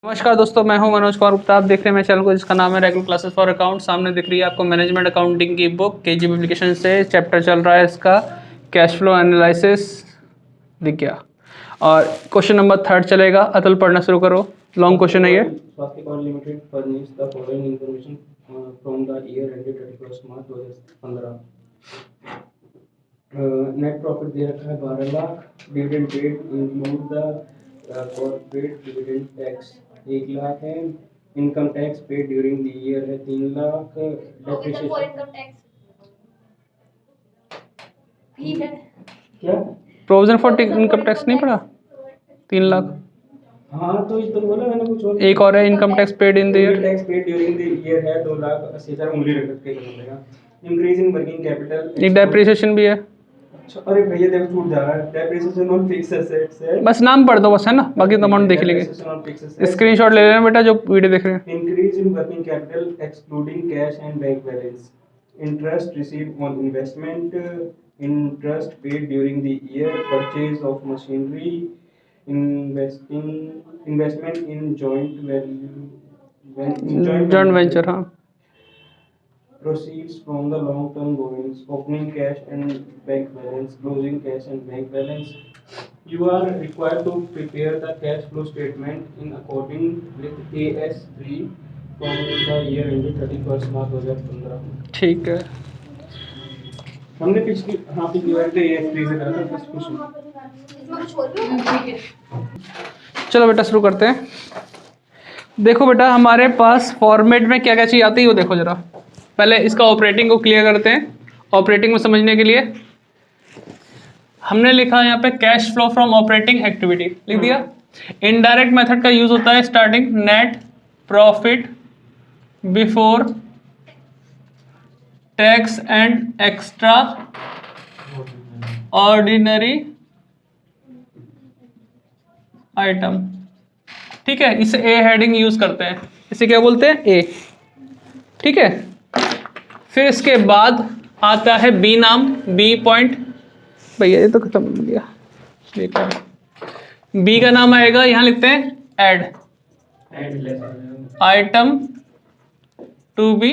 नमस्कार दोस्तों, मैं हूं मनोज कुमार गुप्ता। आप देख रहे हैं मेरे चैनल को जिसका नाम है रेगुलर क्लासेस फॉर अकाउंट। सामने दिख रही है आपको मैनेजमेंट अकाउंटिंग की बुक केजी पब्लिकेशन से। चैप्टर चल रहा है इसका कैश फ्लो एनालिसिस दिख गया और क्वेश्चन नंबर 3 चलेगा। अतुल पढ़ना शुरू करो, लॉन्ग क्वेश्चन है ये। Swasthya card limited furnish the following information from the year ended 31 March 2015। Net profit दे रखा है 12 lakh. Dividend paid include the corporate dividend tax 1 lakh है। Income tax paid during the year है 3 लाख। डेप्रिसिएशन ठीक है क्या प्रोविजन फॉर इनकम टैक्स नहीं पड़ा 3 लाख। हाँ तो इस तो बोला मैंने कुछ और। एक और है income tax paid in the year. Tax paid during the year है 2,80,000 उंगली रख के करना पड़ेगा। इंक्रीज इन वर्किंग कैपिटल एक डेप्रिसिएशन भी है। अच्छा अरे भैया देखो छूट जा रहा है। डेप्रिसिएशन ऑन फिक्स्ड एसेट्स है। बस नाम पढ़ दो बस, है ना, बाकी तो अमाउंट देख लेंगे। स्क्रीनशॉट ले लेना बेटा जो वीडियो देख रहे हैं। Increase in working capital excluding cash and bank balance. Interest received on investment. Interest paid during the year. Purchase of machinery. Investment in joint venture. हाँ, proceeds from the long term borrowings, opening cash and bank balance, closing cash and bank balance. You are required to prepare the cash flow statement in accordance with AS3 from the year ended 31st March 2015। ठीक है। हमने पिछली बार तो AS3 से करा था first question. ठीक है चलो बेटा शुरू करते हैं। देखो बेटा हमारे पास फॉर्मेट में क्या क्या चीज़ आती है वो देखो जरा। पहले इसका ऑपरेटिंग को क्लियर करते हैं। ऑपरेटिंग में समझने के लिए हमने लिखा यहाँ पे cash flow from operating activity लिख दिया। इनडायरेक्ट मेथड का यूज होता है starting net profit before tax and extra ordinary item. ठीक है, इसे ए हेडिंग यूज करते हैं। इसे क्या बोलते हैं? ए। ठीक है, फिर इसके बाद आता है बी नाम, बी पॉइंट। भैया ये तो खत्म हो गया। बी का नाम आएगा, यहां लिखते हैं add item to be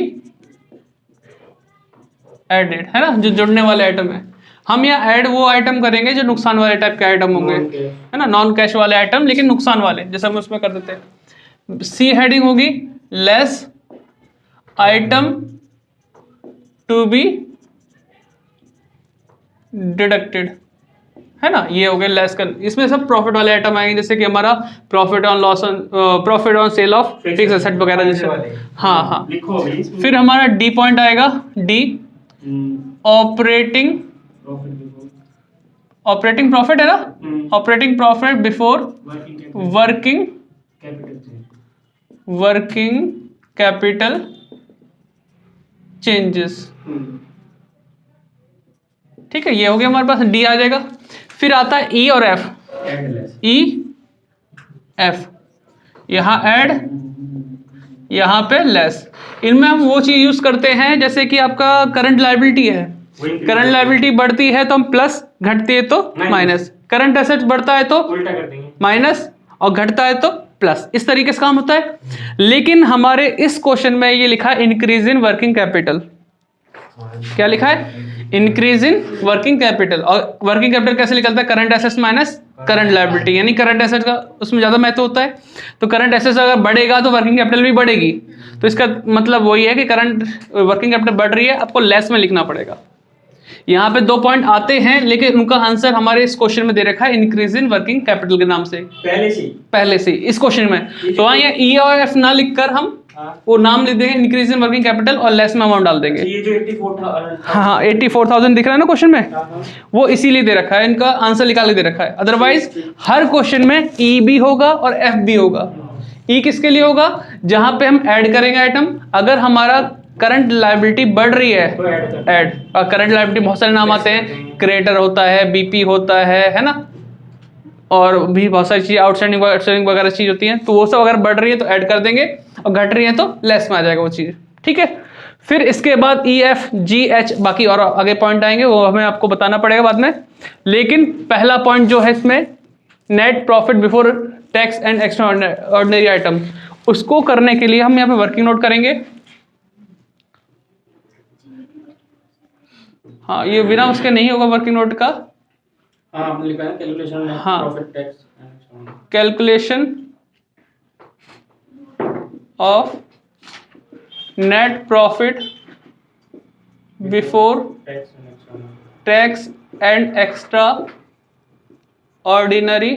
added, है ना, जो जुड़ने वाले आइटम है। हम यहाँ ऐड वो आइटम करेंगे जो नुकसान वाले टाइप के आइटम होंगे, है ना, नॉन कैश वाले आइटम लेकिन नुकसान वाले, जैसे हम उसमें कर देते हैं। सी हेडिंग होगी less item to be deducted, है ना। ये हो गया लेस कर। इसमें सब प्रॉफिट वाले आइटम आएंगे, जैसे कि हमारा profit on loss on profit on sale of fix asset वगैरह जैसे। हाँ हाँ, फिर हमारा डी पॉइंट आएगा, डी ऑपरेटिंग प्रॉफिट, है ना, operating profit before working capital changes. ठीक है, ये हो गया हमारे पास, डी आ जाएगा। फिर आता है ई और एफ। ई एफ, यहां ऐड, यहां पे लेस। इनमें हम वो चीज यूज करते हैं जैसे कि आपका करंट लायबिलिटी है। करंट लायबिलिटी बढ़ती है तो हम प्लस, घटती है तो माइनस। करंट एसेट्स बढ़ता है तो उल्टा कर देंगे माइनस, और घटता है तो प्लस। इस तरीके से काम होता है। लेकिन हमारे इस क्वेश्चन में ये लिखा है इंक्रीज इन वर्किंग कैपिटल। क्या लिखा है? Increase in working capital. और वर्किंग कैपिटल कैसे निकलता है? Current assets minus current liability, यानी करंट एसेट्स का उसमें ज्यादा महत्व होता है। तो करंट एसेट्स अगर बढ़ेगा तो वर्किंग कैपिटल भी बढ़ेगी। तो इसका मतलब वही है कि करंट वर्किंग कैपिटल बढ़ रही है, आपको लेस में लिखना पड़ेगा। यहाँ पे 2 पॉइंट आते हैं लेकिन उनका आंसर हमारे इस क्वेश्चन में दे रखा है इंक्रीज इन वर्किंग कैपिटल के नाम से पहले से इस क्वेश्चन में। तो वहाँ ये ई और एफ ना लिखकर हम वो नाम लिख देंगे इंक्रीज इन वर्किंग कैपिटल और लेस में अमाउंट डाल देंगे। ये जो 84,000 हाँ 84,000 दिख रहा है ना क्वेश्चन में, वो इसीलिए दे रखा है, इनका आंसर निकाल के दे रखा है। अदरवाइज हर क्वेश्चन में ई भी होगा और एफ भी होगा। ई किसके लिए होगा? जहां पे हम ऐड करेंगे आइटम। अगर हमारा करंट लायबिलिटी बढ़ रही है, ऐड। और करंट लायबिलिटी बहुत सारे नाम आते हैं, क्रेडिटर होता है, बीपी होता है ना, और भी बहुत सारी चीज़ आउटस्टैंडिंग वगैरह चीज़ होती हैं। तो वो सब अगर बढ़ रही है तो ऐड कर देंगे और घट रही है तो लेस में आ जाएगा वो चीज़। ठीक है, फिर इसके बाद ई एफ जी एच, बाकी और आगे पॉइंट आएंगे वो हमें आपको बताना पड़ेगा बाद में। लेकिन पहला पॉइंट जो है इसमें net profit before tax and extra ordinary item, उसको करने के लिए हम यहाँ पे वर्किंग नोट करेंगे। हाँ, ये बिना उसके नहीं होगा वर्किंग नोट का। हाँ, हमने लिखा है कैलकुलेशन हाँ। Profit tax calculation of net profit before tax and extra ordinary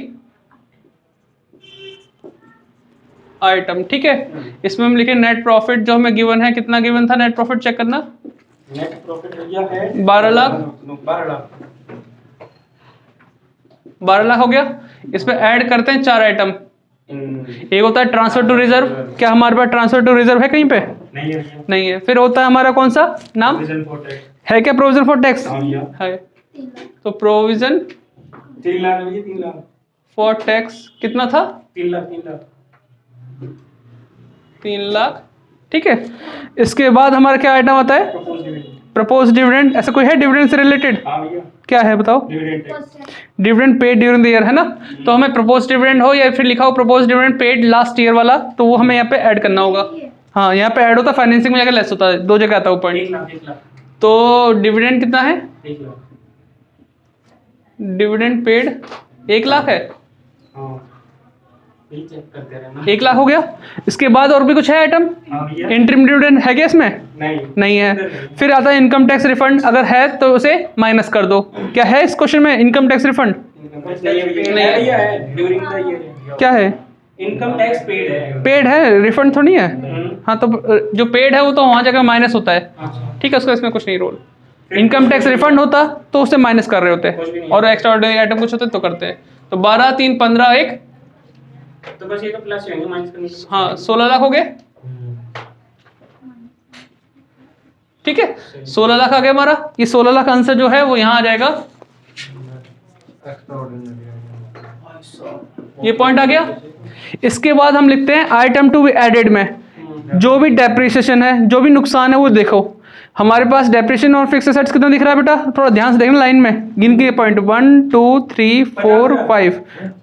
item. ठीक है, इसमें हम लिखे नेट प्रॉफिट जो हमें गिवन है, कितना गिवन था नेट प्रॉफिट, चेक करना। नेट प्रॉफिट भैया है 12 लाख। 12 लाख हो गया। इस पे ऐड करते हैं 4 आइटम। एक होता है ट्रांसफर टू रिजर्व। क्या हमारे पास ट्रांसफर टू रिजर्व है कहीं पे? नहीं है। फिर होता है हमारा कौन सा नाम है, क्या प्रोविजन फॉर टैक्स है। तो प्रोविजन 3 लाख भैया, 3 लाख फॉर टैक्स कितना था? 3 लाख 3 लाख। ठीक है, इसके बाद हमारा क्या आइटम आता है? Propose dividend. ऐसा कोई है डिविडेंड से रिलेटेड? क्या है बताओ? Dividend paid during the year, है ना। तो हमें प्रपोज डिविडेंड हो या फिर लिखा हो propose dividend paid last year वाला, तो वो हमें यहाँ पे ऐड करना होगा। हाँ, यहाँ पे ऐड होता है, फाइनेंसिंग में जाकर लेस होता है, 2 जगह आता है वो पॉइंट। तो डिविडेंड कितना है? डिविडेंड पेड 1 लाख है। 1 लाख हो गया। इसके बाद और भी कुछ है आइटम? इंटरिम डिविडेंड है क्या इसमें? नहीं है। फिर आता है इनकम टैक्स रिफंड, अगर है तो उसे माइनस कर दो। क्या है इस क्वेश्चन में इनकम टैक्स रिफंड? नहीं है। ड्यूरिंग द ईयर क्या है? इनकम टैक्स पेड है। पेड है, रिफंड थोड़ी है। हाँ, तो जो पेड है वो तो वहाँ जगह माइनस होता है। ठीक है, उसका इसमें कुछ नहीं रोल। इनकम टैक्स रिफंड होता तो उससे माइनस कर रहे होते, और एक्स्ट्रा ऑर्डिनरी आइटम कुछ होते तो करते हैं। तो 12, 3, 15, 1, तो बस ये तो प्लस होंगे, माइनस करने के। हाँ 16 लाख हो गए। ठीक है, 16 लाख आ गया हमारा। ये 16 लाख आंसर जो है वो यहाँ आ जाएगा। ये पॉइंट आ गया। इसके बाद हम लिखते हैं आइटम टू बी एडेड में जो भी डेप्रिसिएशन है, जो भी नुकसान है वो देखो। हमारे पास डेप्रिसिएशन और फिक्स एसेट्स कितना दिख रहा है बेटा? थोड़ा ध्यान से देखना लाइन में, गिन के पॉइंट 1 2 3 4 5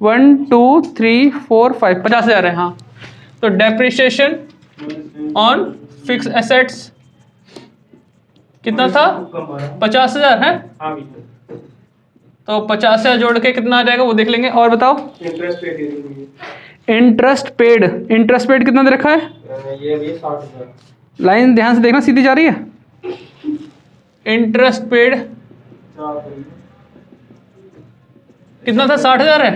1 2 3 4 5 50,000 है। हाँ, तो डेप्रिसिएशन ऑन फिक्स एसेट्स कितना था? 50,000 है। तो 50,000 जोड़ के कितना आ जाएगा वो देख लेंगे। और बताओ इंटरेस्ट पेड। इंटरेस्ट पेड कितना दे रखा है? ये भी 60,000। लाइन ध्यान से देखना, सीधी जा रही है। इंटरेस्ट पेड कितना था? 60,000 है।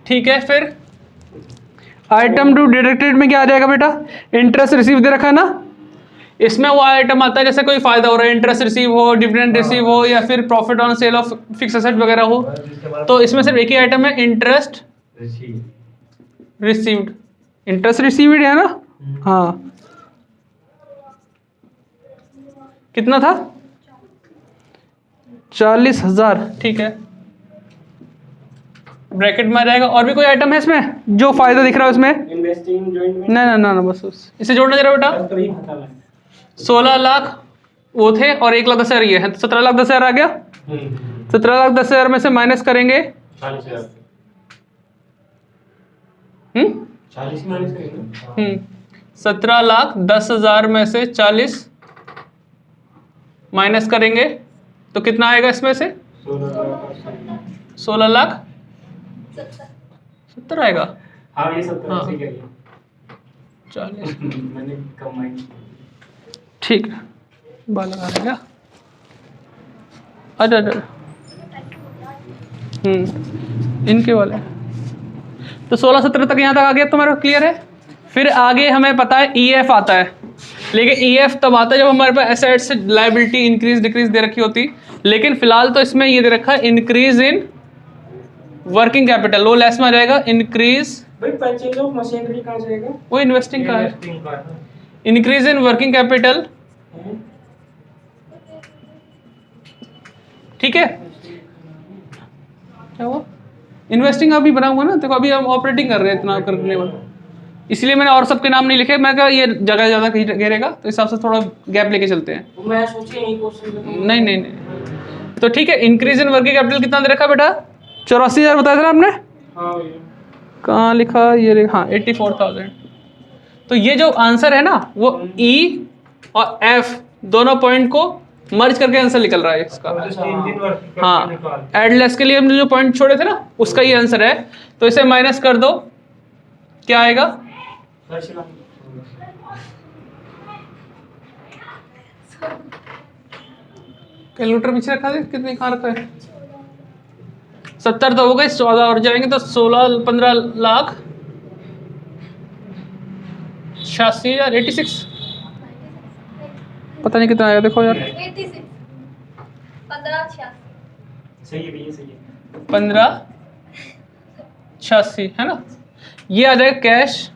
ठीक है, फिर आइटम टू डिडक्टेड में क्या आ जाएगा बेटा? इंटरेस्ट रिसीव दे रखा है ना। इसमें वो आइटम आता है जैसे कोई फायदा हो रहा है, इंटरेस्ट रिसीव हो, डिविडेंड रिसीव हो, या फिर profit on sale of fix asset वगैरह हो। तो इसमें सिर्फ एक ही आइटम है, इंटरेस्ट रिसीव्ड। इंटरेस्ट रिसीव्ड है ना। हाँ, कितना था? 40,000। ठीक है, ब्रैकेट में आ जाएगा। और भी कोई आइटम है इसमें जो फायदा दिख रहा है उसमें? इन्वेस्टिंग जॉइंट में ना, बस इसे जोड़ना जरा बेटा। 16 लाख वो थे और 1,10,000 ये है, 17,10,000 आ गया। 17,10,000 में से माइनस करेंगे 40,000। 17,10,000 में से 40 माइनस करेंगे तो कितना आएगा इसमें से? 16 लाख 70 आएगा। हाँ, ये 70 हाँ। से क्या है? 40। मैंने कमाई। ठीक है, बाल लगा रहेगा। अच्छा। इनके वाले तो 16-17 तक यहाँ तक आ गया, तुम्हारा क्लियर है। फिर आगे हमें पता है ईएफ आता है, लेकिन ईएफ तब आता है जब हमारे पास एसेट्स लायबिलिटी इंक्रीज डिक्रीज दे रखी होती। लेकिन फिलहाल तो इसमें ये दे रखा है increase in working capital, low less में आ जाएगा। इंक्रीज भाई परचेज ऑफ मशीनरी कहाँ से आएगा? वो इन्वेस्टिंग का है। Increase in working capital. ठीक है, क्या हुआ? इन्वेस्टिंग अभी बना हुआ ना, देखो अभी हम ऑपरेटिंग कर रहे हैं इतना करने वाला, इसलिए मैंने और सबके नाम नहीं लिखे। मैं कहा ये जगह ज़्यादा घेरेगा तो इस हिसाब से थोड़ा गैप लेके चलते हैं। मैं सोची यही क्वेश्चन। नहीं। तो ठीक है, इंक्रीज इन वर्किंग कैपिटल कितना दे रखा बेटा? 84,000 बताया था ना आपने। हाँ भैया। कहाँ लिखा ये हाँ 84,000। तो ये जो आंसर है ना वो ई और एफ दोनों पॉइंट को मर्ज करके आंसर निकल रहा है इसका। तीन वर्क हाँ एडलेस के लिए हमने जो पॉइंट छोड़े थे ना उसका ये आंसर है। तो इसे माइनस कर दो, क्या आएगा? कैलकुलेटर पीछे रखा है, कितने कहाँ रखा है? 70 तो हो गए, 14 और जाएंगे तो 16 15 लाख 86,000 86 पता नहीं कितना आएगा, देखो यार 86 15 सही है भैया, सही है। 15 86 है ना। ये आ जाएगा कैश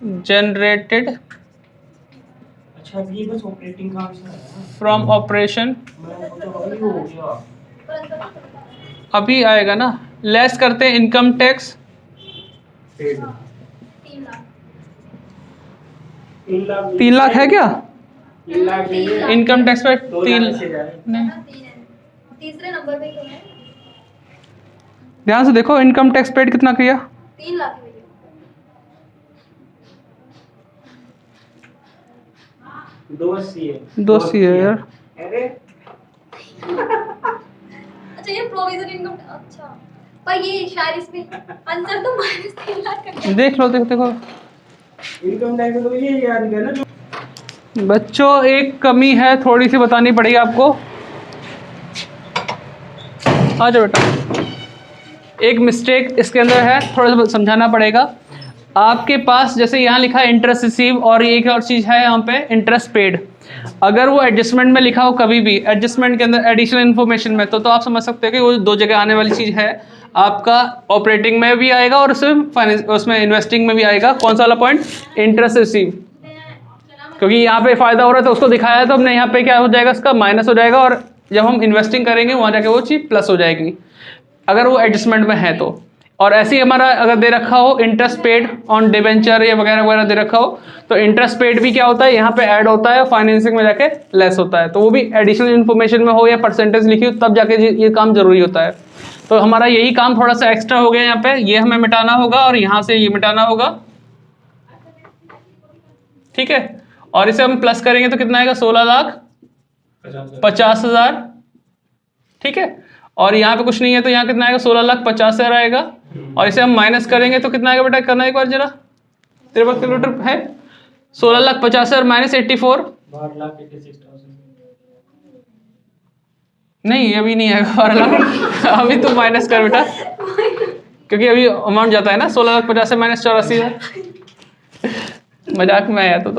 जनरेटेड अच्छा ये बस ऑपरेटिंग का आंसर है। फ्रॉम ऑपरेशन, मैं तो अभी हो गया। अभी आएगा ना। लेस करते हैं income tax, paid 3 lakh 3 lakh 3 lakh है क्या? 3 लाख इनकम टैक्स पे 3 से जा रहे हैं। नहीं, 3 है, तीसरे नंबर पे क्यों है? ध्यान से देखो इनकम टैक्स पेड कितना किया? 3 लाख है भैया। 280 है। 280 है यार। अरे अच्छा ये प्रोविजन इनकम, अच्छा पर ये शायद इसमें आंसर तो -3 लाख का। देख लो, देखो देखो इनकम टैक्स तो ये याद है ना जो बच्चों, एक कमी है थोड़ी सी बतानी पड़ेगी आपको। आ जाओ बेटा, एक मिस्टेक इसके अंदर है, थोड़ा सा समझाना पड़ेगा। आपके पास जैसे यहाँ लिखा है इंटरेस्ट रिसीव, और एक और चीज़ है यहाँ पे इंटरेस्ट पेड। अगर वो एडजस्टमेंट में लिखा हो कभी भी, एडजस्टमेंट के अंदर एडिशनल इन्फॉर्मेशन में, तो आप समझ सकते हो कि वो दो जगह आने वाली चीज़ है। आपका ऑपरेटिंग में भी आएगा और उसमें इन्वेस्टिंग में भी आएगा। कौन सा वाला पॉइंट? इंटरेस्ट रिसीव, क्योंकि यहाँ पे फ़ायदा हो रहा है तो उसको दिखाया है, तो हमने यहाँ पे क्या हो जाएगा, इसका माइनस हो जाएगा, और जब हम इन्वेस्टिंग करेंगे वहाँ जाके वो चीज़ प्लस हो जाएगी अगर वो एडजस्टमेंट में है तो। और ऐसे ही हमारा अगर दे रखा हो इंटरेस्ट पेड ऑन डिबेंचर या वगैरह वगैरह दे रखा हो, तो इंटरेस्ट पेड भी क्या होता है, यहाँ पे ऐड होता है, फाइनेंसिंग में जाके लेस होता है। तो वो भी एडिशनल इन्फॉर्मेशन में हो या परसेंटेज लिखी हो तब जाके ये काम जरूरी होता है। तो हमारा यही काम थोड़ा सा एक्स्ट्रा हो गया यहाँ पे, ये हमें मिटाना होगा और यहाँ से ये मिटाना होगा, ठीक है। और इसे हम प्लस करेंगे तो कितना आएगा? 16,50,000, ठीक है। और यहाँ पे कुछ नहीं है तो यहाँ कितना आएगा? 16,50,000 आएगा। और इसे हम माइनस करेंगे तो कितना आएगा बेटा? करना एक बार जरा, तेरे पास कैलकुलेटर है? 16,50,000 माइनस 84, 12,86,000। नहीं अभी नहीं आएगा 12 लाख। अभी तो माइनस कर बेटा, क्योंकि अभी अमाउंट जाता है ना 16,50,000 से माइनस 84,000। मजाक में आया तो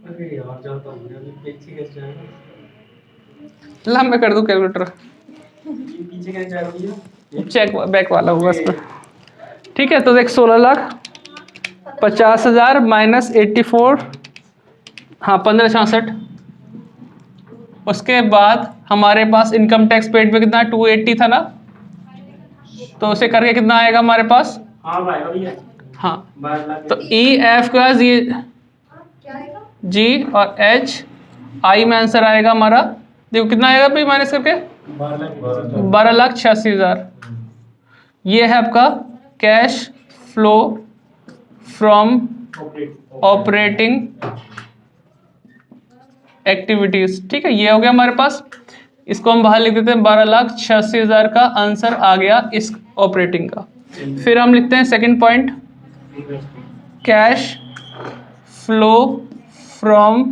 अरे यार जाता हूँ यार, पीछे कैसे जाएगा? ला मैं कर दूं कैलकुलेटर, पीछे कैसे जाएगा? चेक बैक वाला होगा इस पर, ठीक है। तो देख 16,50,000 माइनस 84, हाँ 1566। उसके बाद हमारे पास इनकम टैक्स पेड पे कितना 280 था ना, तो उसे करके कितना आएगा हमारे पास? हाँ भाई भैया, हाँ 12 लाख। तो ई एफ का ये क्या आएगा? जी और एच आई में आंसर आएगा हमारा, देखो कितना आएगा भाई माइनस करके? 12,86,000। ये है आपका cash flow from operating activities, ठीक है। ये हो गया हमारे पास, इसको हम बाहर लिख देते हैं, 12,86,000 का आंसर आ गया इस ऑपरेटिंग का। फिर हम लिखते हैं second point, cash flow from,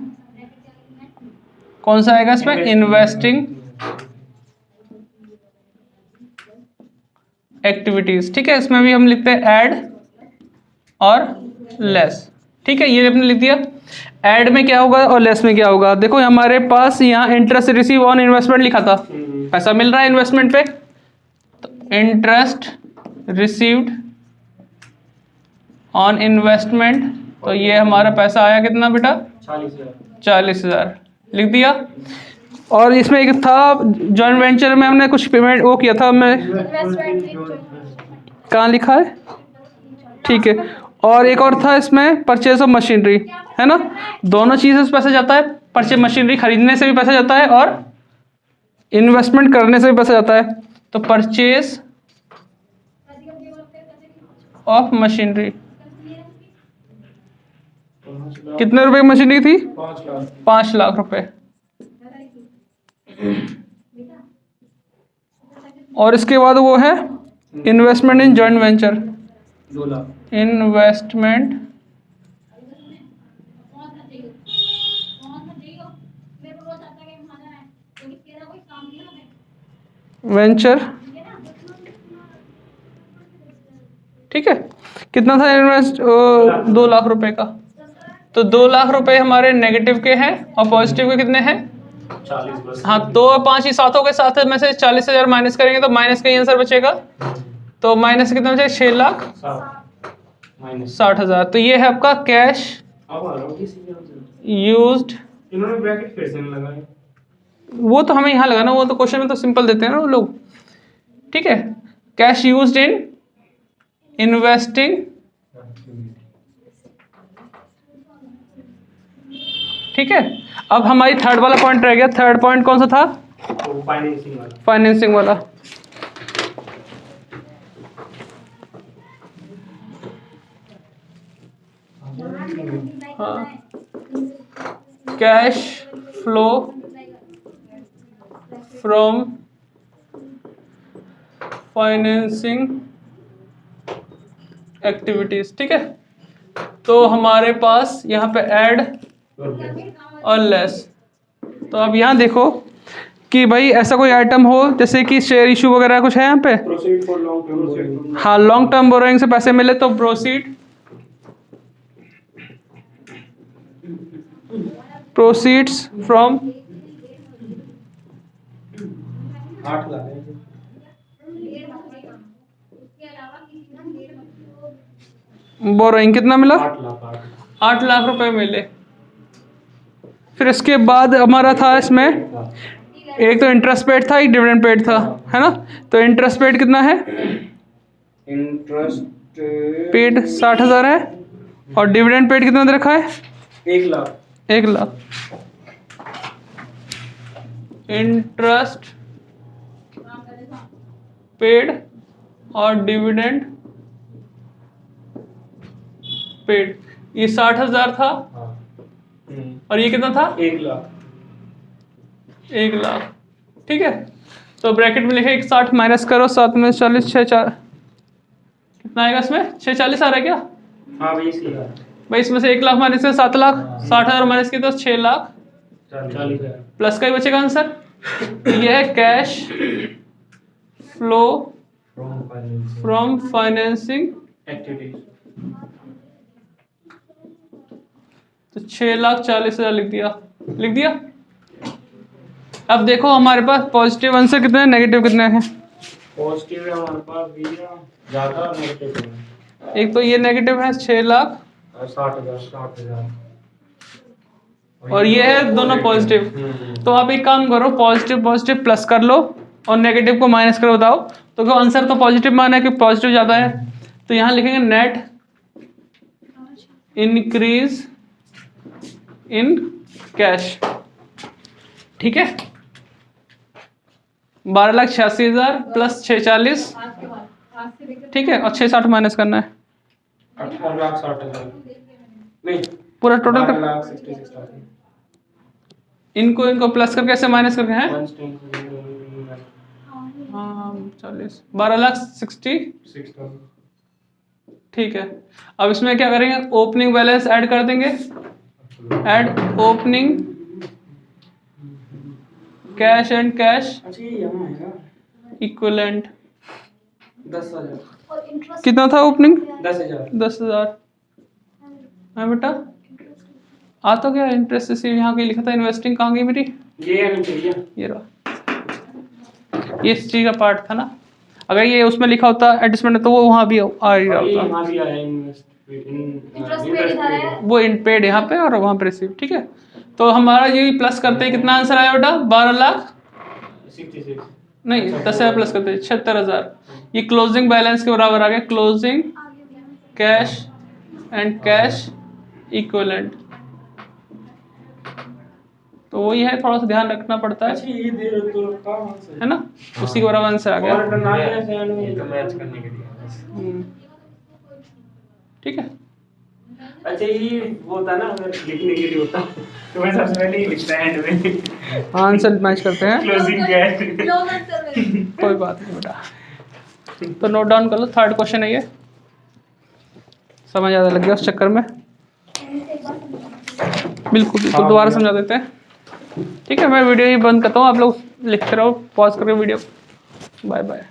कौन सा आएगा इसमें? इन्वेस्टिंग एक्टिविटीज, ठीक है। इसमें भी हम लिखते हैं ऐड और लेस, ठीक है। ये हमने लिख दिया। ऐड में क्या होगा और लेस में क्या होगा? देखो हमारे पास यहाँ इंटरेस्ट रिसीव ऑन इन्वेस्टमेंट लिखा था, पैसा मिल रहा है इन्वेस्टमेंट पे, तो इंटरेस्ट रिसीव्ड ऑन इन्वेस्टमेंट, तो ये हमारा पैसा आया कितना बेटा? 40,000 लिख दिया। और इसमें एक था जॉइंट वेंचर में हमने कुछ पेमेंट वो किया था, मैं कहाँ लिखा है, ठीक है। और एक और था इसमें परचेज ऑफ मशीनरी, है ना। दोनों चीज़ों से पैसा जाता है, परचेज मशीनरी खरीदने से भी पैसा जाता है और इन्वेस्टमेंट करने से भी पैसा जाता है, तो परचेज ऑफ मशीनरी। 5 लाख, कितने रुपए की मशीनरी थी? 5 लाख, 5 लाख रुपए। और इसके बाद वो है investment in joint venture. 2 lakh, investment venture, ठीक है। कितना था इन्वेस्ट? 2 लाख रुपए का। तो 2 लाख रुपए हमारे नेगेटिव के हैं और पॉजिटिव के कितने हैं? 40 बस। हाँ, 2 और 5 ही सातों के साथ में से 40,000 माइनस करेंगे तो माइनस का ही आंसर बचेगा। तो माइनस से कितना बचेगा? 6 लाख 7 60,000। तो ये है आपका कैश अब आ रहा हूँ किसी के आंसर। यूज्ड। इन्होंने ब्रैकेट फिर से नहीं लगाए। वो तो हमें यहाँ लगाना, वो तो क्वेश्चन में तो सिंपल देते हैं ना वो लोग, ठीक है। कैश यूज्ड इन इन्वेस्टिंग, ठीक है। अब हमारी थर्ड वाला पॉइंट रह गया। थर्ड पॉइंट कौन सा था? तो फाइनेंसिंग वाला। फाइनेंसिंग वाला। हाँ, cash flow from financing activities, ठीक है। तो हमारे पास यहाँ पे ऐड और लेस। तो अब यहाँ देखो कि भाई ऐसा कोई आइटम हो जैसे कि शेयर इशू वगैरह कुछ है यहाँ पे। Proceed for long term borrowing. हाँ, लॉन्ग टर्म बोरोइंग से पैसे मिले तो प्रोसीड, प्रोसीड्स फ्रॉम 8 लाख है। बोरोइंग कितना मिला? 8 लाख 8 लाख रुपए मिले। फिर इसके बाद हमारा था इसमें एक तो इंटरेस्ट पेड था, एक डिविडेंड पेड था, है ना। तो इंटरेस्ट पेड कितना है? इंटरेस्ट पेड 60,000 है। और डिविडेंड पेड कितना दे रखा है? 1 लाख। 1 लाख। इंटरेस्ट पेड और डिविडेंड पेड, ये 60,000 था। और ये कितना था? 1 लाख। 1 लाख, ठीक है। तो ब्रैकेट में लिखे 60 माइनस करो, 7 में 40, 6 4, कितना आएगा इसमें? 6 40 आ रहा है क्या हाँ भाई इसी का भाई? इसमें से 1 लाख माइनस से 7 लाख, 60,000 माइनस किया तो 6 लाख 40 है। प्लस का ही बचेगा आंसर। तो यह है cash flow from financing activities. तो 6,40,000 लिख दिया, लिख दिया। अब देखो हमारे पास पॉजिटिव आंसर कितने हैं, नेगेटिव कितने हैं? पॉजिटिव है हमारे पास भैया ज्यादा, नेगेटिव है। एक तो ये नेगेटिव है 6 लाख और 60,000 और ये है दोनों पॉजिटिव। तो आप एक काम करो, पॉजिटिव पॉजिटिव प्लस कर लो और नेगेटिव को माइनस करो, बताओ। तो क्यों आंसर तो पॉजिटिव माना है कि पॉजिटिव ज़्यादा है, तो यहाँ लिखेंगे नेट इंक्रीज इन कैश, ठीक है। 12,86,000 प्लस 640, ठीक है। और 660 माइनस करना है 18,60,000 नहीं, पूरा टोटल कर। 12,66,000। इनको इनको प्लस करके ऐसे माइनस करके हैं। 110,000 हाँ 40, 12,60,000, ठीक है। अब इसमें क्या करेंगे, ओपनिंग बैलेंस ऐड कर देंगे। Add opening cash and cash अच्छा ये यहाँ है ना, इक्विवेलेंट। 10,000। और इंटरेस्ट कितना था ओपनिंग? 10,000। 10,000। हाँ बेटा, आ तो गया इंटरेस्ट रिसीव, यहाँ कहीं लिखा था इन्वेस्टिंग, कहाँ गई मेरी? ये है नीचे भैया। ये रहा, ये इस चीज़ का पार्ट था ना। अगर ये उसमें लिखा होता एडजस्टमेंट तो वो वहाँ भी आ ही रहा और ये होता। यहाँ भी आया इंटरेस्ट पेड इधर है। वो इन पेड यहाँ पे और वहाँ पे रिसीव, ठीक है। तो हमारा ये प्लस करते हैं, कितना आंसर आया बेटा? 12 लाख 66। नहीं, 10,000 प्लस करते हैं 76,000। ये क्लोजिंग बैलेंस के बराबर आ गया, closing cash and cash equivalent. तो वही है, थोड़ा सा ध्यान रखना पड़ता है, अच्छा ये दे रहे तो कहाँ से है ना। उसी के बराबर आंसर आ गया। और टर्नालियां से ये तो मैच करने के लिए। हम्म, ठीक है। अच्छा ये वो होता ना अगर लिखने के लिए होता तो मैं सबसे पहले ही लिखता है एंड में आंसर मैच करते हैं, क्लोजिंग कैश। लोग आंसर में कोई बात नहीं बेटा। तो नोट डाउन कर लो, थर्ड क्वेश्चन है ये। समझ ज़्यादा लग गया उस चक्कर में। बिल्कुल बिल्कुल, दोबारा समझा देते हैं। ठीक है, मैं वीडियो ही बंद करता हूँ, आप लोग लिखते रहो, पॉज करके वीडियो। Bye bye.